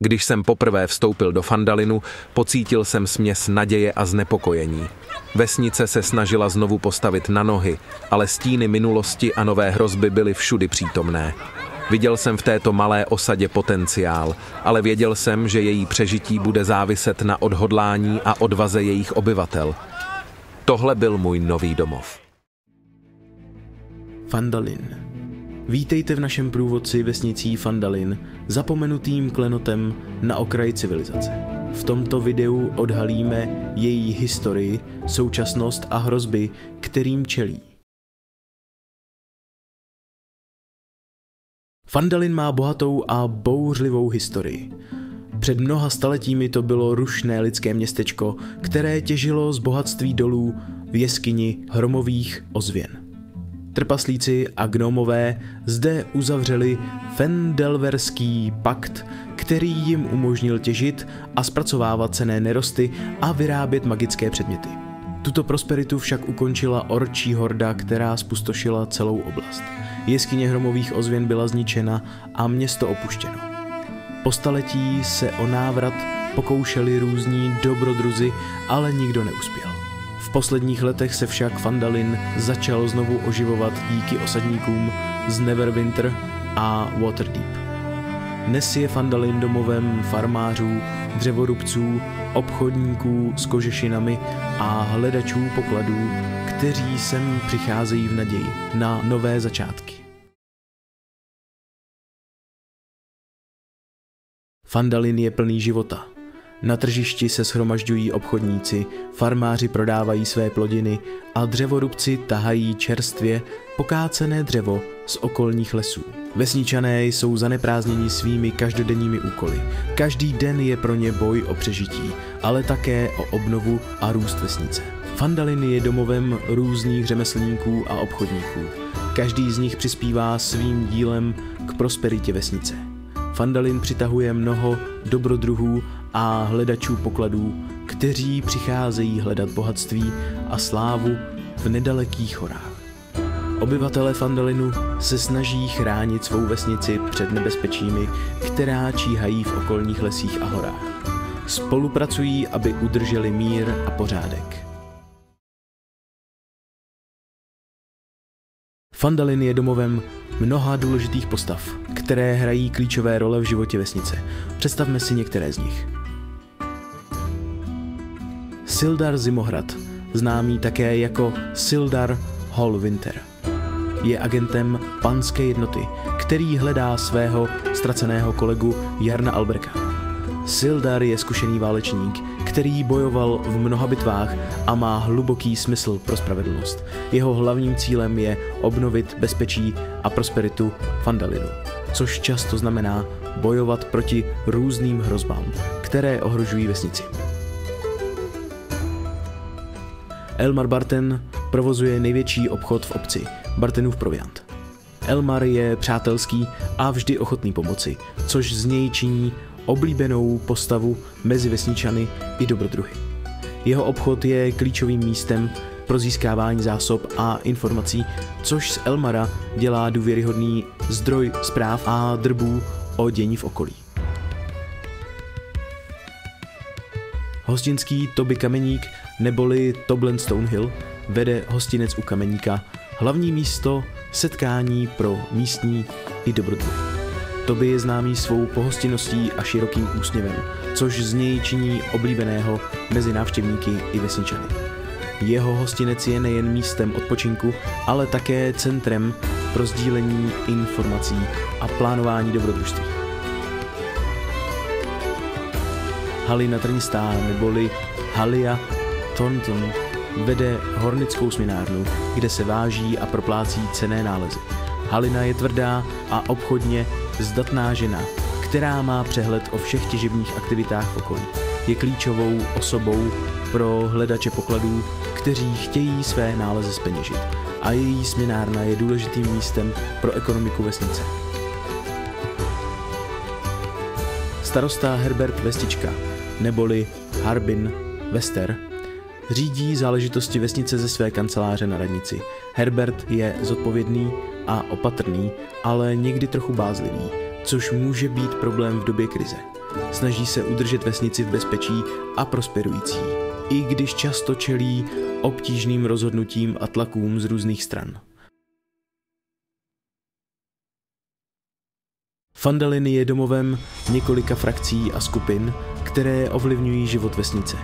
Když jsem poprvé vstoupil do Pfandalinu, pocítil jsem směs naděje a znepokojení. Vesnice se snažila znovu postavit na nohy, ale stíny minulosti a nové hrozby byly všudy přítomné. Viděl jsem v této malé osadě potenciál, ale věděl jsem, že její přežití bude záviset na odhodlání a odvaze jejich obyvatel. Tohle byl můj nový domov. Pfandalin. Vítejte v našem průvodci vesnicí Pfandalin, zapomenutým klenotem na okraji civilizace. V tomto videu odhalíme její historii, současnost a hrozby, kterým čelí. Pfandalin má bohatou a bouřlivou historii. Před mnoha staletími to bylo rušné lidské městečko, které těžilo z bohatství dolů v jeskyni hromových ozvěn. Trpaslíci a gnomové zde uzavřeli Fendelverský pakt, který jim umožnil těžit a zpracovávat cenné nerosty a vyrábět magické předměty. Tuto prosperitu však ukončila orčí horda, která zpustošila celou oblast. Jeskyně hromových ozvěn byla zničena a město opuštěno. Po staletí se o návrat pokoušeli různí dobrodruzi, ale nikdo neuspěl. V posledních letech se však Pfandalin začal znovu oživovat díky osadníkům z Neverwinter a Waterdeep. Dnes je Pfandalin domovem farmářů, dřevorubců, obchodníků s kožešinami a hledačů pokladů, kteří sem přicházejí v naději na nové začátky. Pfandalin je plný života. Na tržišti se shromažďují obchodníci, farmáři prodávají své plodiny a dřevorubci tahají čerstvě pokácené dřevo z okolních lesů. Vesničané jsou zaneprázdněni svými každodenními úkoly. Každý den je pro ně boj o přežití, ale také o obnovu a růst vesnice. Pfandalin je domovem různých řemeslníků a obchodníků. Každý z nich přispívá svým dílem k prosperitě vesnice. Pfandalin přitahuje mnoho dobrodruhů a hledačů pokladů, kteří přicházejí hledat bohatství a slávu v nedalekých horách. Obyvatelé Pfandalinu se snaží chránit svou vesnici před nebezpečími, která číhají v okolních lesích a horách. Spolupracují, aby udrželi mír a pořádek. Pfandalin je domovem mnoha důležitých postav, které hrají klíčové role v životě vesnice. Představme si některé z nich. Sildar Zimohrad, známý také jako Sildar Hallwinter, je agentem panské jednoty, který hledá svého ztraceného kolegu Jarna Alberka. Sildar je zkušený válečník, který bojoval v mnoha bitvách a má hluboký smysl pro spravedlnost. Jeho hlavním cílem je obnovit bezpečí a prosperitu Pfandalinu, což často znamená bojovat proti různým hrozbám, které ohrožují vesnici. Elmar Barten provozuje největší obchod v obci, Bartenův proviant. Elmar je přátelský a vždy ochotný pomoci, což z něj činí oblíbenou postavu mezi vesničany i dobrodruhy. Jeho obchod je klíčovým místem pro získávání zásob a informací, což z Elmara dělá důvěryhodný zdroj zpráv a drbů o dění v okolí. Hostinský Toby Kameník neboli Toblen Stonehill vede hostinec u Kameníka, hlavní místo setkání pro místní i dobrodruhy. Toby je známý svou pohostinností a širokým úsměvem, což z něj činí oblíbeného mezi návštěvníky i vesničany. Jeho hostinec je nejen místem odpočinku, ale také centrem pro sdílení informací a plánování dobrodružství. Halina Trnistá neboli Halia Thornton vede hornickou směnárnu, kde se váží a proplácí cenné nálezy. Halina je tvrdá a obchodně zdatná žena, která má přehled o všech těžebních aktivitách v okolí. Je klíčovou osobou pro hledače pokladů, kteří chtějí své nálezy zpeněžit, a její směnárna je důležitým místem pro ekonomiku vesnice. Starosta Herbert Vestička neboli Harbin Wester řídí záležitosti vesnice ze své kanceláře na radnici. Herbert je zodpovědný a opatrný, ale někdy trochu bázlivý, což může být problém v době krize. Snaží se udržet vesnici v bezpečí a prosperující, i když často čelí obtížným rozhodnutím a tlakům z různých stran. Phandalin je domovem několika frakcí a skupin, které ovlivňují život vesnice.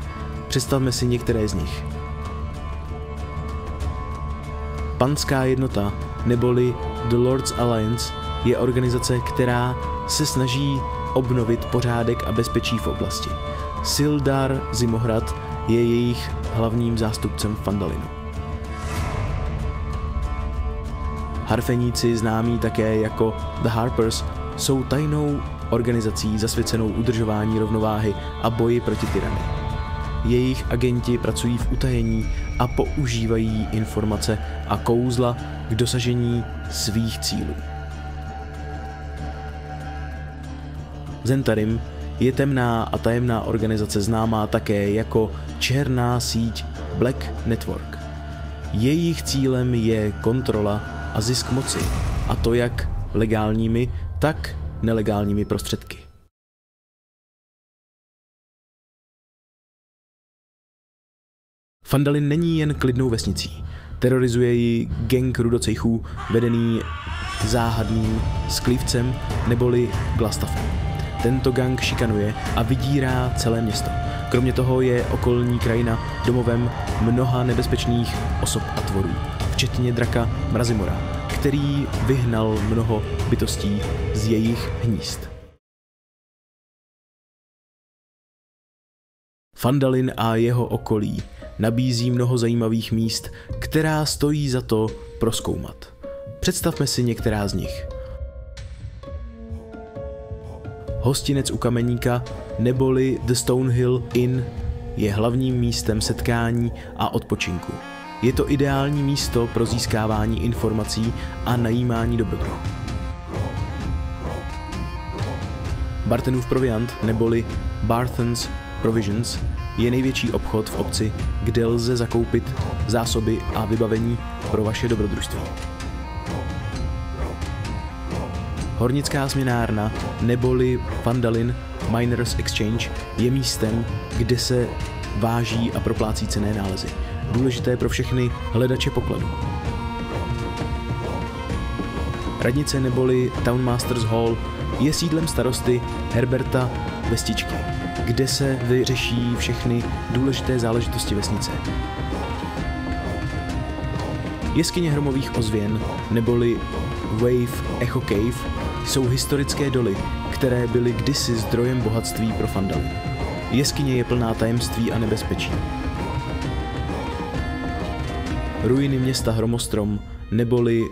Představme si některé z nich. Panská jednota, neboli The Lord's Alliance, je organizace, která se snaží obnovit pořádek a bezpečí v oblasti. Sildar Zimohrad je jejich hlavním zástupcem v Phandalinu. Harfeníci, známí také jako The Harpers, jsou tajnou organizací zasvěcenou udržování rovnováhy a boji proti tyranii. Jejich agenti pracují v utajení a používají informace a kouzla k dosažení svých cílů. Zhentarim je temná a tajemná organizace známá také jako černá síť Black Network. Jejich cílem je kontrola a zisk moci, a to jak legálními, tak nelegálními prostředky. Phandalin není jen klidnou vesnicí. Terorizuje ji gang rudocejchů vedený záhadným sklívcem neboli Glastafem. Tento gang šikanuje a vydírá celé město. Kromě toho je okolní krajina domovem mnoha nebezpečných osob a tvorů, včetně draka Mrazimora, který vyhnal mnoho bytostí z jejich hnízd. Phandalin a jeho okolí nabízí mnoho zajímavých míst, která stojí za to prozkoumat. Představme si některá z nich. Hostinec u Kameníka neboli The Stonehill Inn je hlavním místem setkání a odpočinku. Je to ideální místo pro získávání informací a najímání dobrodruhů. Bartenův proviant neboli Barthen's Provisions je největší obchod v obci, kde lze zakoupit zásoby a vybavení pro vaše dobrodružství. Hornická směnárna neboli Phandalin Miners Exchange je místem, kde se váží a proplácí cenné nálezy, důležité pro všechny hledače pokladů. Radnice neboli Townmasters Hall je sídlem starosty Herberta Vestičky, kde se vyřeší všechny důležité záležitosti vesnice. Jeskyně hromových ozvěn neboli Wave Echo Cave jsou historické doly, které byly kdysi zdrojem bohatství pro Phandalin. Jeskyně je plná tajemství a nebezpečí. Ruiny města Hromostrom neboli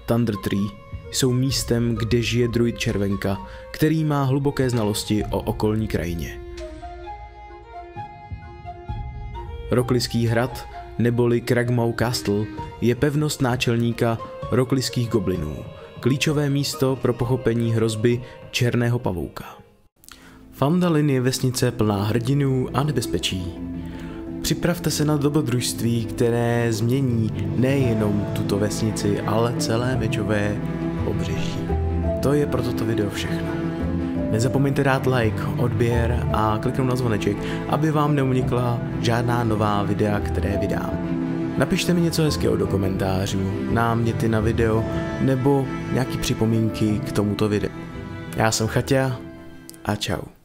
Thunder Tree jsou místem, kde žije druid Červenka, který má hluboké znalosti o okolní krajině. Rokliský hrad neboli Cragmaw Castle je pevnost náčelníka rokliských goblinů, klíčové místo pro pochopení hrozby černého pavouka. Phandalin je vesnice plná hrdinů a nebezpečí. Připravte se na dobrodružství, které změní nejenom tuto vesnici, ale celé mečové pobřeží. To je pro toto video všechno. Nezapomeňte dát like, odběr a kliknout na zvoneček, aby vám neunikla žádná nová videa, které vydám. Napište mi něco hezkého do komentářů, náměty na video nebo nějaké připomínky k tomuto videu. Já jsem Chaťa a čau.